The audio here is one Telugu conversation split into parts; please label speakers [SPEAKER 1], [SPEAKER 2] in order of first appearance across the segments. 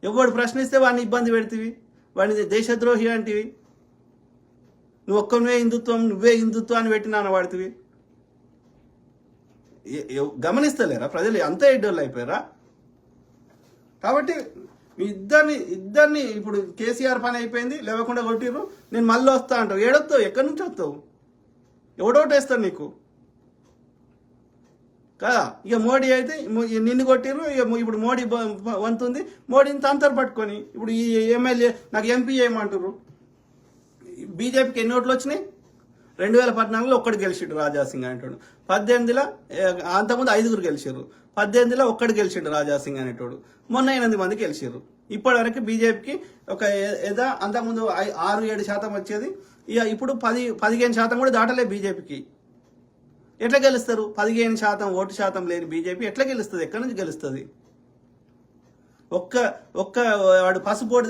[SPEAKER 1] ఎవడు ప్రశ్నిస్తే వాడిని ఇబ్బంది పెడతీవి, వాడిని దేశద్రోహి అంటివి. నువ్వు ఒక్కనే హిందుత్వం, నువ్వే హిందుత్వాన్ని పెట్టినా వాడుతుంది. గమనిస్తలేరా ప్రజలు? అంత ఎడ్డోళ్ళు అయిపోయారా? కాబట్టి ఇద్దరిని ఇప్పుడు కేసీఆర్ పని అయిపోయింది, లేవకుండా కొట్టిర్రు. నేను మళ్ళీ వస్తా అంటావు. ఏడొస్తావు? ఎక్కడి నుంచి వస్తావు? ఎవడోటేస్తాడు నీకు కదా? ఇక మోడీ అయితే నిన్ను కొట్టిర్రు. ఇక ఇప్పుడు మోడీ వంతుంది. మోడీని తంతరు పట్టుకొని ఇప్పుడు ఈ ఎమ్మెల్యే నాకు ఎంపీ చేయమంటారు. బీజేపీకి ఎన్ని ఓట్లు వచ్చినాయి? 2014లో ఒక్కడు గెలిచిండు రాజాసింగ్ అనేటోడు. 18లో అంతకుముందు 5 గెలిచారు. 18లో ఒక్కడు గెలిచిండు రాజాసింగ్ అనేటోడు. మొన్న 8 మంది గెలిచారు. ఇప్పటివరకు బీజేపీకి ఒక ఏదో అంతకుముందు 6-7% వచ్చేది. ఇక ఇప్పుడు 10-15% కూడా దాటలే బీజేపీకి. ఎట్లా గెలుస్తారు? 15% ఓటు శాతం లేని బీజేపీ ఎట్లా గెలుస్తుంది? ఎక్కడి నుంచి గెలుస్తుంది? ఒక్క వాడు పసుపోటు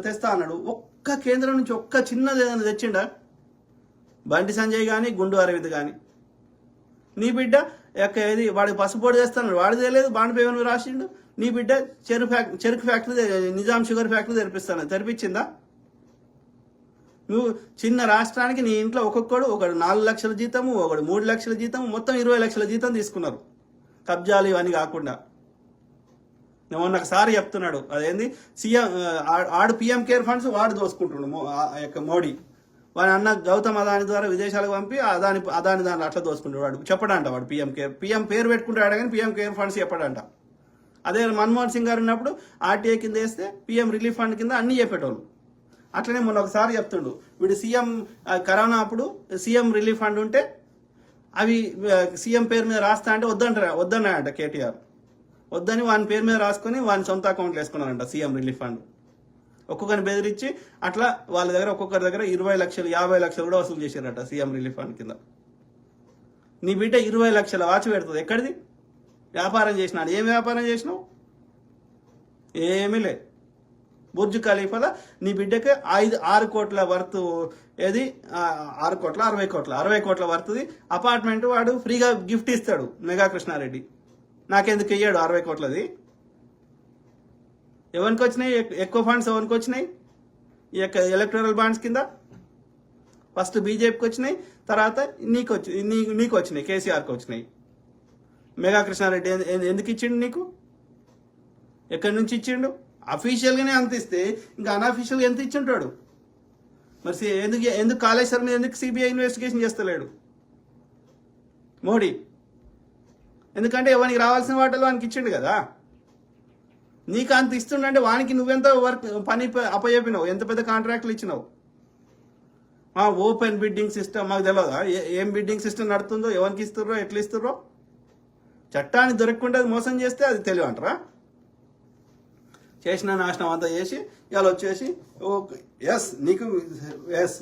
[SPEAKER 1] తెస్తా అన్నాడు. ఒక్క కేంద్రం నుంచి ఒక్క చిన్నది ఏదైనా తెచ్చిండా? బండి సంజయ్ కానీ, గుండు అరవింద్ కానీ. నీ బిడ్డ ఏది వాడు పసుపోటు తెస్తాడు, వాడు తెలియదు. బాండ్ పేమెంట్ రాసిండు. నీ బిడ్డ చెరుకు ఫ్యాక్టరీ, నిజాం షుగర్ ఫ్యాక్టరీ తెరిపించిందా? నువ్వు చిన్న రాష్ట్రానికి నీ ఇంట్లో ఒకడు 4 లక్షల జీతము, ఒకడు 3 లక్షల జీతము, మొత్తం 20 లక్షల జీతం తీసుకున్నారు. కబ్జాలు ఇవన్నీ కాకుండా. ఒకసారి చెప్తున్నాడు, అదేంది సీఎం ఆడు పిఎం కేర్ ఫండ్స్ వాడు దోసుకుంటున్నాడు మోడీ. వాడి అన్న గౌతమ్ అదాని ద్వారా విదేశాలకు పంపి అదాని దాంట్లో అట్లా దోసుకుంటాడు. వాడు చెప్పడంట, వాడు పిఎం పేరు పెట్టుకుంటాడు కానీ పిఎం కేర్ ఫండ్స్ చెప్పడంట. అదే మన్మోహన్ సింగ్ గారు ఉన్నప్పుడు ఆర్టీఐ కింద వేస్తే పిఎం రిలీఫ్ ఫండ్ కింద అన్ని చెప్పేటోళ్ళు. అట్లనే మొన్న ఒకసారి చెప్తుండు, వీడు సీఎం కరోనా అప్పుడు సీఎం రిలీఫ్ ఫండ్ ఉంటే అవి సీఎం పేరు మీద రాస్తా అంటే వద్దన్నాయంట కేటీఆర్. వద్దని వాని పేరు మీద రాసుకొని వాని సొంత అకౌంట్లు వేసుకున్నారంట సీఎం రిలీఫ్ ఫండ్. ఒక్కొక్కరిని బెదిరించి అట్లా వాళ్ళ దగ్గర ఒక్కొక్కరి దగ్గర 20 లక్షలు 50 లక్షలు కూడా వసూలు చేశారట సీఎం రిలీఫ్ ఫండ్ కింద. నీ బిడ్డ 20 లక్షల వాచ్ పెడుతుంది. ఎక్కడిది? వ్యాపారం చేసినాడు. ఏం వ్యాపారం చేసినావు? ఏమీ లే. బుర్జ్ ఖలీఫాలో నీ బిడ్డకి 6 కోట్ల వర్త్, ఏది 6 కోట్ల 60 కోట్ల వర్త్ది అపార్ట్మెంట్ వాడు ఫ్రీగా గిఫ్ట్ ఇస్తాడు మెగా కృష్ణారెడ్డి. నాకెందుకు ఇయ్యాడు 60 కోట్లది? ఎవరికి వచ్చినాయి ఎక్కువ ఫండ్స్? ఎవరికి వచ్చినాయి? ఈ యొక్క ఎలక్టోరల్ బాండ్స్ కింద ఫస్ట్ బీజేపీకి వచ్చినాయి, తర్వాత నీకు వచ్చినాయి, కేసీఆర్కి వచ్చినాయి. మెగా కృష్ణారెడ్డి ఎందుకు ఇచ్చిండు నీకు? ఎక్కడి నుంచి ఇచ్చిండు? అఫీషియల్గానే అంత ఇస్తే ఇంకా అన్అఫీషియల్గా ఎంత ఇచ్చింటాడు? మరి ఎందుకు కాళేశ్వరం మీద ఎందుకు సిబిఐ ఇన్వెస్టిగేషన్ చేస్తలేడు మోడీ? ఎందుకంటే వానికి రావాల్సిన వాటిలో వానికి ఇచ్చిండు కదా. నీకు అంత ఇస్తుండే వానికి నువ్వెంత పని అప్పచెప్పినావు? ఎంత పెద్ద కాంట్రాక్ట్లు ఇచ్చినావు? ఓపెన్ బిడ్డింగ్ సిస్టమ్ మాకు తెలియదా? ఏం బిడ్డింగ్ సిస్టమ్ నడుతుందో, ఎవరికి ఇస్తుర్రో, ఎట్లా ఇస్తుర్రో? చట్టాన్ని దొరకకుండా అది మోసం చేస్తే అది తెలివి అంటారా? చేసిన నాశనం అంతా చేసి ఇవాళ వచ్చేసి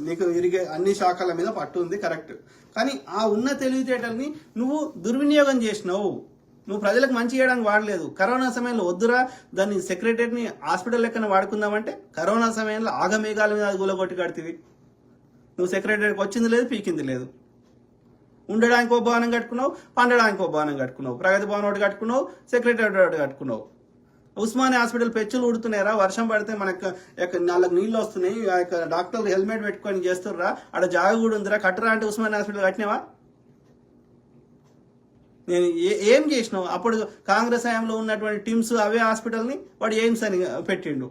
[SPEAKER 1] నీకు ఇరిగే అన్ని శాఖల మీద పట్టు ఉంది, కరెక్ట్. కానీ ఆ ఉన్న తెలివితేటల్ని నువ్వు దుర్వినియోగం చేసినావు. నువ్వు ప్రజలకు మంచి చేయడానికి వాడలేదు. కరోనా సమయంలో వద్దురా దాన్ని సెక్రటరీని హాస్పిటల్ లెక్కన వాడుకుందామంటే కరోనా సమయంలో ఆగమేఘాల మీద గులగొట్టి కడుతుంది. నువ్వు సెక్రటరీకి వచ్చింది లేదు, పీకింది లేదు. ఉండడానికి ఒక భవనం కట్టుకున్నావు, పండడానికి ఒక భవనం కట్టుకున్నావు, ప్రగతి భవన్ ఒకటి కట్టుకున్నావు, సెక్రటరీ ఒకటి కట్టుకున్నావు. ఉస్మానియా హాస్పిటల్ పెచ్చులు ఉడుతున్నారా? వర్షం పడితే మనకు 4 నీళ్ళు వస్తున్నాయి. ఆ యొక్క డాక్టర్లు హెల్మెట్ పెట్టుకొని చేస్తుర్రా? ఆడ జాగ కూడా ఉందిరా, కట్టరా అంటే ఉస్మానియా హాస్పిటల్ కట్టినావా? నేను ఏం చేసినావు? అప్పుడు కాంగ్రెస్ హయాంలో ఉన్నటువంటి టీమ్స్ అవే హాస్పిటల్ని వాడు ఎయిమ్స్ అని పెట్టిండు.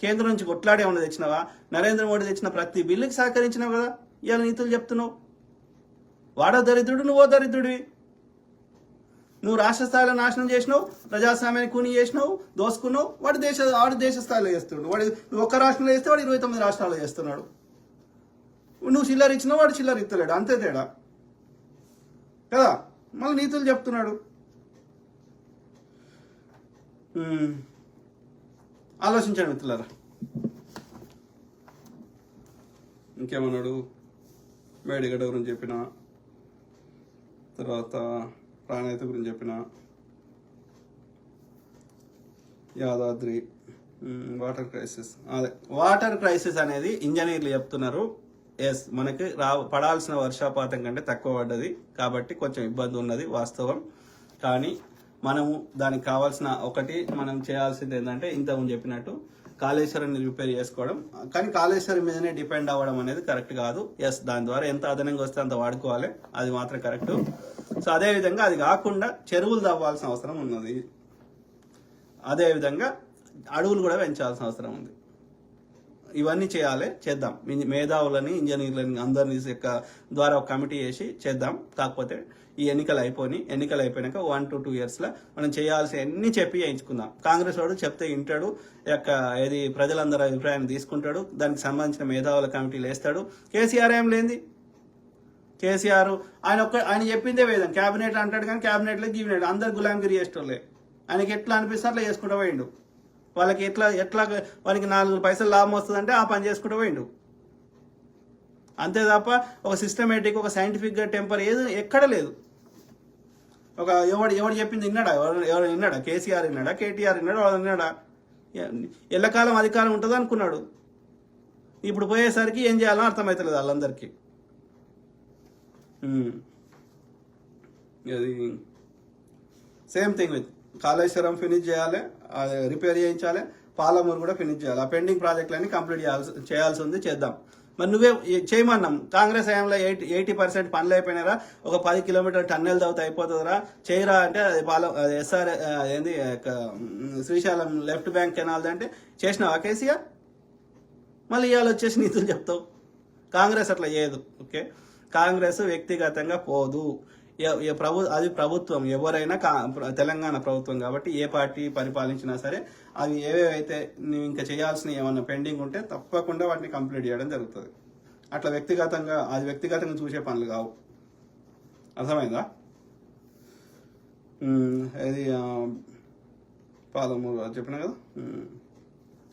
[SPEAKER 1] కేంద్రం నుంచి కొట్లాడే ఏమన్నా తెచ్చినావా? నరేంద్ర మోడీ తెచ్చిన ప్రతి బిల్లుకి సహకరించినావు కదా. ఇవాళ నీతులు చెప్తున్నావు. వాడో దరిద్రుడు, నువ్వో దరిద్రుడివి. నువ్వు రాష్ట్ర స్థాయిలో నాశనం చేసినావు, ప్రజాస్వామ్యాన్ని కూని చేసినావు, దోసుకున్నావు. వాడు దేశ స్థాయిలో చేస్తున్నాడు. నువ్వు ఒక్క రాష్ట్రంలో చేస్తే వాడు 29 రాష్ట్రాల్లో చేస్తున్నాడు. నువ్వు చిల్లర ఇచ్చినావు, వాడు చిల్లర ఇస్తలేడు. అంతే తేడా కదా. మళ్ళీ నీతులు చెప్తున్నాడు. ఆలోచించండి మిత్రులారా. ఇంకేమన్నాడు? మేడిగడ్డ గురించి చెప్పిన, తర్వాత ప్రాణాయిత గురించి చెప్పిన, యాదాద్రి, వాటర్ క్రైసిస్ అనేది ఇంజనీర్లు చెప్తున్నారు. మనకి పడాల్సిన వర్షపాతం కంటే తక్కువ పడ్డది కాబట్టి కొంచెం ఇబ్బంది ఉన్నది వాస్తవం. కానీ మనము దానికి కావాల్సిన ఒకటి మనం చేయాల్సింది ఏంటంటే ఇంతకుముందు చెప్పినట్టు కాళేశ్వరాన్ని రిపేర్ చేసుకోవడం. కానీ కాళేశ్వరం మీదనే డిపెండ్ అవ్వడం అనేది కరెక్ట్ కాదు. ఎస్, దాని ద్వారా ఎంత అదనంగా వస్తే అంత వాడుకోవాలి, అది మాత్రం కరెక్ట్. సో అదేవిధంగా అది కాకుండా చెరువులు తవ్వాల్సిన అవసరం ఉన్నది. అదేవిధంగా అడవులు కూడా పెంచాల్సిన అవసరం ఉంది. ఇవన్నీ చేద్దాం. మేధావులని, ఇంజనీర్లని అందరినీ ద్వారా ఒక కమిటీ వేసి చేద్దాం. కాకపోతే ఈ ఎన్నికలు అయిపోయినాక 1 to 2 years మనం చేయాల్సి అన్ని చెప్పి చేయించుకుందాం. కాంగ్రెస్ వాడు చెప్తే వింటాడు, ఏది ప్రజలందరూ అభిప్రాయాన్ని తీసుకుంటాడు, దానికి సంబంధించిన మేధావుల కమిటీలు వేస్తాడు. కేసీఆర్ ఏం లేనిది, కేసీఆర్ ఆయన చెప్పిందే వేదం. క్యాబినెట్ అంటాడు కానీ క్యాబినెట్లో గీవినెట్ అందరు గులాంగిరి చేసేటోళ్ళే. ఆయనకి ఎట్లా అనిపిస్తే అట్లా చేసుకుంటూ పోయిండు. వాళ్ళకి ఎట్లా వానికి 4 పైసలు లాభం వస్తుందంటే ఆ పని చేసుకుంటూ పోయిండు. అంతే తప్ప ఒక సిస్టమేటిక్, ఒక సైంటిఫిక్గా టెంపర్ ఎక్కడ లేదు. ఎవడు చెప్పింది విన్నాడా? ఎవరు విన్నాడా? కేసీఆర్ విన్నాడా? కేటీఆర్ విన్నాడా? వాడు విన్నాడా? ఎల్లకాలం అధికారం ఉంటుంది అనుకున్నాడు. ఇప్పుడు పోయేసరికి ఏం చేయాలో అర్థమవుతలేదు వాళ్ళందరికీ. అది same thing with Kaleshwaram finish చేయాలి, రిపేర్ చేయించాలి, పాలమూరు కూడా ఫినిష్ చేయాలి. ఆ పెండింగ్ ప్రాజెక్టులన్నీ కంప్లీట్ చేయాల్సి ఉంది, చేద్దాం. మరి నువ్వే చేయమన్నాం. కాంగ్రెస్ హయాంలో 80% పనులు అయిపోయినారా? ఒక 10 కిలోమీటర్ టన్నెల్ తవ్వుతా అయిపోతుందిరా, చేయరా అంటే అది ఎస్ఆర్ ఏంది శ్రీశైలం లెఫ్ట్ బ్యాంక్ కెనాల్ అంటే చేసినావా కేసీఆర్? మళ్ళీ ఇవాళ వచ్చేసి నీతులు చెప్తావు. కాంగ్రెస్ అట్లా చేయదు. ఓకే, కాంగ్రెస్ వ్యక్తిగతంగా పోదు. అది ప్రభుత్వం, ఎవరైనా తెలంగాణ ప్రభుత్వం కాబట్టి ఏ పార్టీ పరిపాలించినా సరే అవి ఏవేవైతే నువ్వు ఇంకా చేయాల్సిన ఏమన్నా పెండింగ్ ఉంటే తప్పకుండా వాటిని కంప్లీట్ చేయడం జరుగుతుంది. అట్లా వ్యక్తిగతంగా చూసే పనులు కావు. అర్థమైందా? ఇది పాలమూరు చెప్పినా కదా.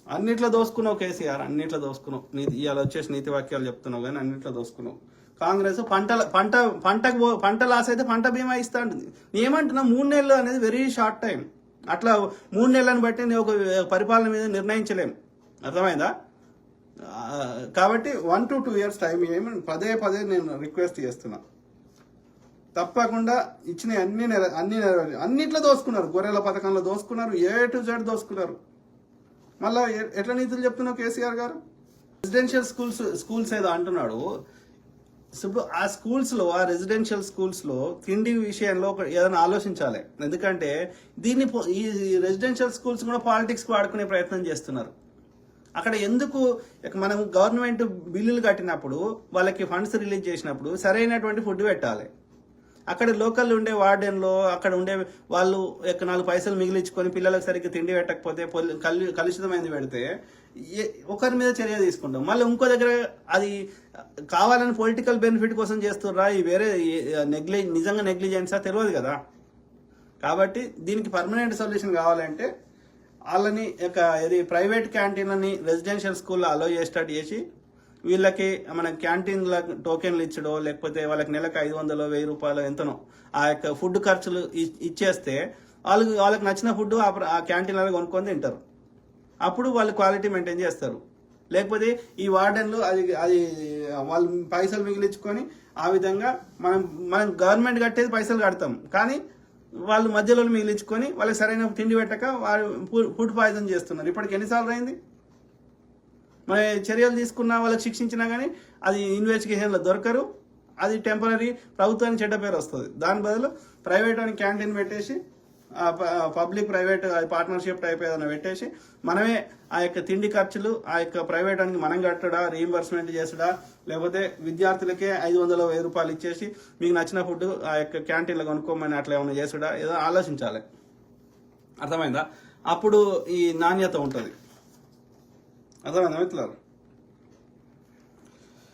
[SPEAKER 1] అన్నిట్లో దోసుకున్నావు కేసీఆర్, అన్నిట్లో దోసుకున్నావు. ఇవాళ వచ్చేసి నీతి వాక్యాలు చెప్తున్నావు కానీ అన్నిట్లో దోసుకున్నావు. కాంగ్రెస్ పంట లాస్ అయితే పంట బీమా ఇస్తా ఉంటుంది. ఏమంటున్నా 3 నెలలు అనేది వెరీ షార్ట్ టైం. అట్లా 3 నెలలను బట్టి నేను ఒక పరిపాలన మీద నిర్ణయించలేం. అర్థమైందా? కాబట్టి 1 to 2 years టైం ఏమని పదే నేను రిక్వెస్ట్ చేస్తున్నా. తప్పకుండా ఇచ్చిన అన్నిట్లో దోసుకున్నారు. గొర్రెల పథకంలో దోసుకున్నారు, A to Z దోసుకున్నారు. మళ్ళా ఎట్లా నీతులు చెప్తున్నావు కేసీఆర్ గారు? రెసిడెన్షియల్ స్కూల్స్ ఏదో అంటున్నాడు. ఆ రెసిడెన్షియల్ స్కూల్స్లో తిండి విషయంలో ఏదైనా ఆలోచించాలి. ఎందుకంటే ఈ రెసిడెన్షియల్ స్కూల్స్ కూడా పాలిటిక్స్కి వాడుకునే ప్రయత్నం చేస్తున్నారు. అక్కడ ఎందుకు మనం గవర్నమెంట్ బిల్లులు కట్టినప్పుడు వాళ్ళకి ఫండ్స్ రిలీజ్ చేసినప్పుడు సరైనటువంటి ఫుడ్ పెట్టాలి. అక్కడ లోకల్ ఉండే వార్డెన్లో అక్కడ ఉండే వాళ్ళు 4 పైసలు మిగిలించుకొని పిల్లలకు సరిగ్గా తిండి పెట్టకపోతే కలుషితమైంది పెడితే ఒకరి మీద చర్య తీసుకుంటాం. మళ్ళీ ఇంకో దగ్గర అది కావాలని పొలిటికల్ బెనిఫిట్ కోసం చేస్తుర్రా, ఈ వేరే నిజంగా నెగ్లిజెన్సా తెలియదు కదా. కాబట్టి దీనికి పర్మనెంట్ సొల్యూషన్ కావాలంటే వాళ్ళని ప్రైవేట్ క్యాంటీన్లని రెసిడెన్షియల్ స్కూల్లో అలో చేసి వీళ్ళకి మన క్యాంటీన్ల టోకెన్లు ఇచ్చడో లేకపోతే వాళ్ళకి నెలకు 500 1000 రూపాయలు ఎంతనో ఆ ఫుడ్ ఖర్చులు ఇచ్చేస్తే వాళ్ళకి నచ్చిన ఫుడ్ ఆ క్యాంటీన్లలో కొనుక్కొని తింటారు. అప్పుడు వాళ్ళు క్వాలిటీ మెయింటైన్ చేస్తారు. లేకపోతే ఈ వార్డెన్లు అది వాళ్ళు పైసలు మిగిలించుకొని ఆ విధంగా మనం గవర్నమెంట్ కట్టేది పైసలు కడతాం, కానీ వాళ్ళు మధ్యలో మిగిలించుకొని వాళ్ళకి సరైన తిండి పెట్టక వాళ్ళు ఫుడ్ పాయిజన్ చేస్తున్నారు. ఇప్పటికి ఎన్నిసార్లు అయింది? మరి చర్యలు తీసుకున్నా వాళ్ళకి శిక్షించినా కానీ అది ఇన్వెస్టిగేషన్లో దొరకరు. అది టెంపరీ, ప్రభుత్వానికి చెడ్డ పేరు వస్తుంది. దాని బదులు ప్రైవేట్ అని క్యాంటీన్ పెట్టేసి పబ్లిక్ ప్రైవేట్ పార్ట్నర్షిప్ టైప్ ఏదైనా పెట్టేసి మనమే ఆ తిండి ఖర్చులు ప్రైవేట్ అని మనం కట్టడా, రీయింబర్స్మెంట్ చేసుడా, లేకపోతే విద్యార్థులకే 500 1000 రూపాయలు ఇచ్చేసి మీకు నచ్చిన ఫుడ్ ఆ క్యాంటీన్లో కొనుక్కోమని అట్లా ఏమైనా చేసుడా, ఏదో ఆలోచించాలి. అర్థమైందా? అప్పుడు ఈ నాణ్యత ఉంటుంది. అర్థమైందా మిత్రులారా?